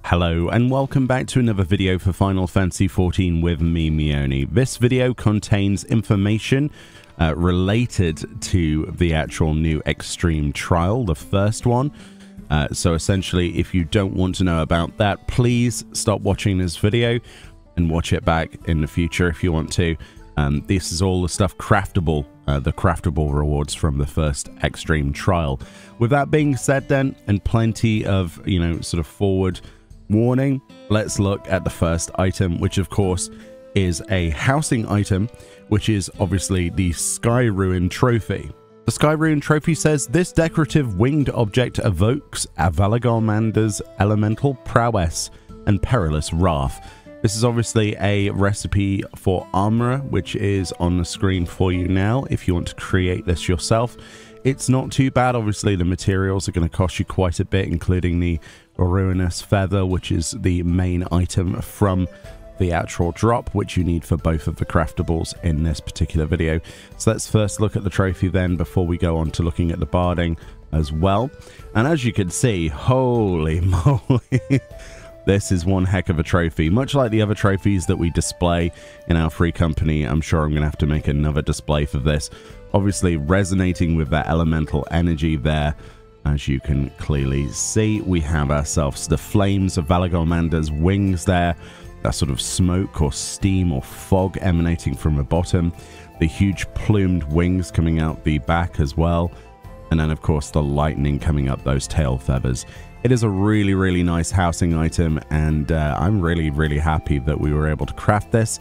Hello and welcome back to another video for Final Fantasy XIV with me, Meoni. This video contains information related to the actual new Extreme Trial, the first one. So essentially, if you don't want to know about that, please stop watching this video and watch it back in the future if you want to. This is all the stuff craftable, the craftable rewards from the first Extreme Trial. With that being said then, and plenty of, sort of forward warning, let's look at the first item, which of course is a housing item, which is obviously the Sky Ruin Trophy. The Sky Ruin Trophy says, this decorative winged object evokes Avalagarmander's elemental prowess and perilous wrath. This is obviously a recipe for armor, which is on the screen for you now if you want to create this yourself. It's not too bad. Obviously, the materials are going to cost you quite a bit, including the Ruinous Feather, which is the main item from the actual drop, which you need for both of the craftables in this particular video. So let's first look at the trophy then, before we go on to looking at the Barding as well. And as you can see, holy moly, this is one heck of a trophy. Much like the other trophies that we display in our free company, I'm sure I'm going to have to make another display for this. Obviously, resonating with that elemental energy there, as you can clearly see, we have ourselves the flames of Avalagarmander's wings there, that sort of smoke or steam or fog emanating from the bottom, the huge plumed wings coming out the back as well, and then of course the lightning coming up those tail feathers. It is a really nice housing item, and I'm really happy that we were able to craft this.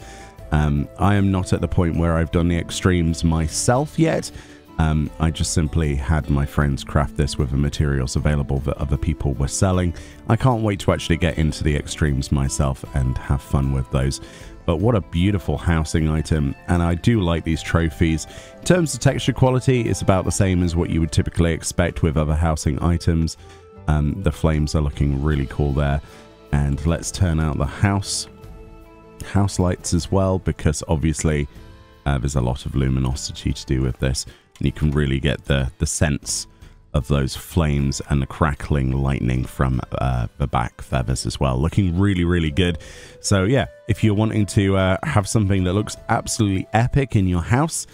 I am not at the point where I've done the extremes myself yet. I just simply had my friends craft this with the materials available that other people were selling. I can't wait to actually get into the extremes myself and have fun with those. But what a beautiful housing item, and I do like these trophies. In terms of texture quality, it's about the same as what you would typically expect with other housing items. The flames are looking really cool there. And let's turn out the house lights as well, because obviously there's a lot of luminosity to do with this. And you can really get the sense of those flames and the crackling lightning from the back feathers as well. Looking really good. So yeah, if you're wanting to have something that looks absolutely epic in your house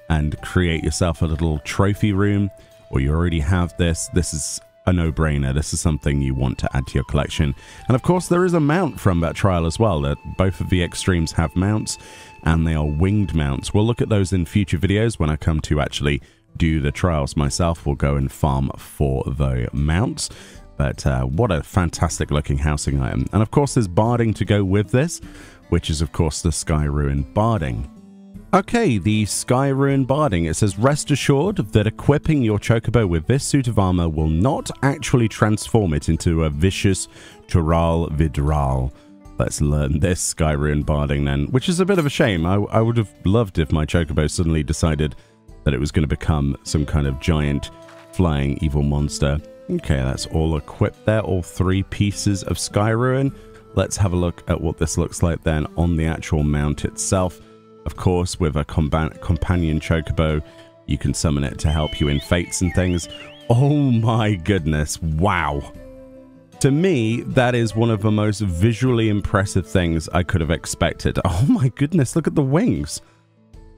and create yourself a little trophy room, or you already have this is a no-brainer. This is something you want to add to your collection. And of course, there is a mount from that trial as well. That both of the extremes have mounts, and they are winged mounts. We'll look at those in future videos when I come to actually do the trials myself. We'll go and farm for the mounts. But what a fantastic looking housing item. And of course, there's Barding to go with this, which is of course the Sky Ruin Barding. Okay, the Sky Ruin Barding. It says, rest assured that equipping your chocobo with this suit of armor will not actually transform it into a vicious Tural Vidral. Let's learn this Sky Ruin Barding then, which is a bit of a shame. I would have loved if my chocobo suddenly decided that it was going to become some kind of giant flying evil monster. Okay, that's all equipped there, all three pieces of Sky Ruin. Let's have a look at what this looks like then on the actual mount itself. Of course, with a companion chocobo, you can summon it to help you in fates and things. Oh my goodness, wow. To me, that is one of the most visually impressive things I could have expected. Oh my goodness, look at the wings.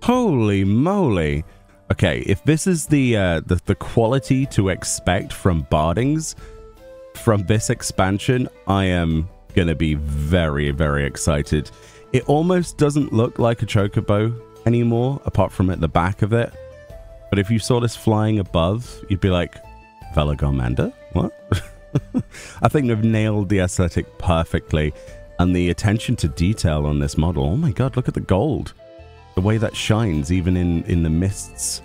Holy moly. Okay, if this is the quality to expect from Bardings from this expansion, I am going to be very excited. It almost doesn't look like a chocobo anymore, apart from at the back of it. But if you saw this flying above, you'd be like, Avalagarmander? What? I think they've nailed the aesthetic perfectly. And the attention to detail on this model, oh my god, look at the gold. The way that shines, even in the mist's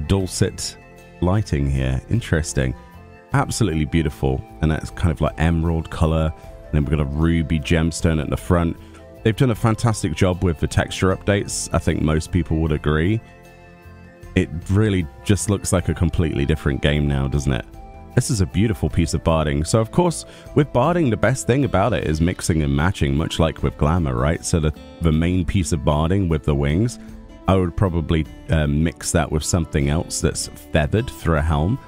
dulcet lighting here. Interesting. Absolutely beautiful. And that's kind of like emerald color. And then we've got a ruby gemstone at the front. They've done a fantastic job with the texture updates. I think most people would agree. It really just looks like a completely different game now, doesn't it? This is a beautiful piece of Barding. So of course, with Barding, the best thing about it is mixing and matching, much like with Glamour, right? So the main piece of Barding with the wings, I would probably mix that with something else that's feathered through a helm.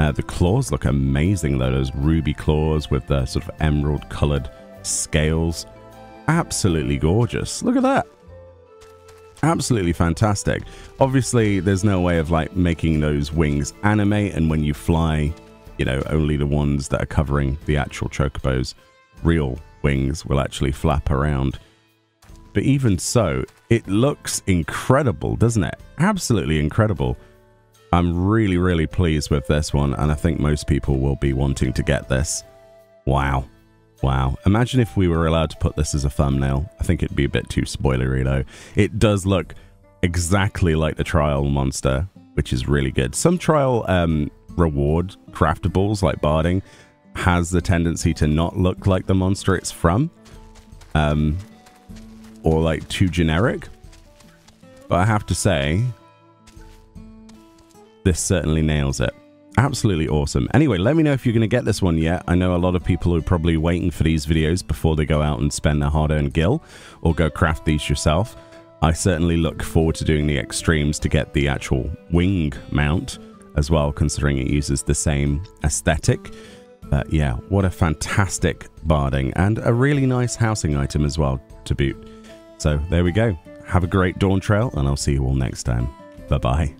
The claws look amazing though, those ruby claws with the sort of emerald colored scales. Absolutely gorgeous. Look at that. Absolutely fantastic. Obviously, there's no way of like making those wings animate, and when you fly, you know, only the ones that are covering the actual chocobo's real wings will actually flap around. But even so, it looks incredible, doesn't it? Absolutely incredible. I'm really, really pleased with this one, and I think most people will be wanting to get this. Wow. Wow. Imagine if we were allowed to put this as a thumbnail. I think it'd be a bit too spoilery though. It does look exactly like the trial monster, which is really good. Some trial reward craftables like Barding has the tendency to not look like the monster it's from, or like too generic. But I have to say, this certainly nails it. Absolutely awesome. Anyway, let me know if you're going to get this one yet. I know a lot of people are probably waiting for these videos before they go out and spend their hard-earned gil or go craft these yourself. I certainly look forward to doing the extremes to get the actual wing mount as well, considering it uses the same aesthetic. But yeah, what a fantastic Barding, and a really nice housing item as well to boot. So there we go. Have a great Dawntrail, and I'll see you all next time. Bye-bye.